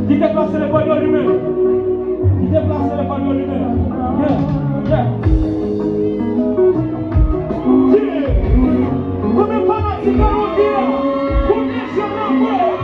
Qui déplace les voyous humains. Qui déplace les voyous humains. Combien de fanatiques allons dire? Combien de gens encore?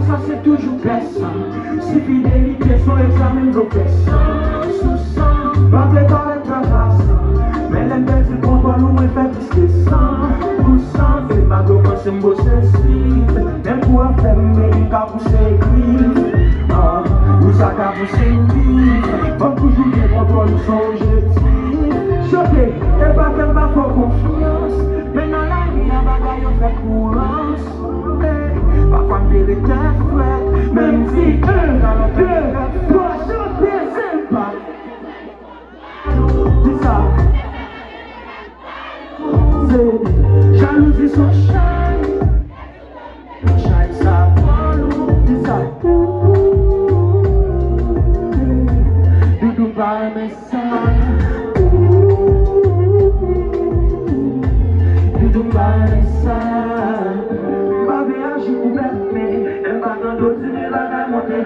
Ça c'est toujours pressant. Si fidélité sont examen d'oppression. Pas préparer traverse. Mais les belles du contrôle nous est fait plus que 100%. C'est pas commencer à bosser si. Même pour faire mes cas pour s'écrire. Ou ça cas pour s'écrire. Faut toujours bien contrôle son objectif. Choqué, et pas qu'elle m'a fait confiance. Mais dans la vie, la bagaille on fait courance. Parfois me vérité fouette. Même si dans le pays, toi chanter c'est pas. Dis ça. C'est jalousie son shine. Shine ça pour nous. Dis ça. Doudou par mes sangs. Doudou par mes sangs. Je vous mets, elle va dans l'autre, elle va monter.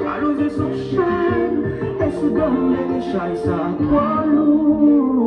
Jalousie son chien, et se donne les chais à quoi nous.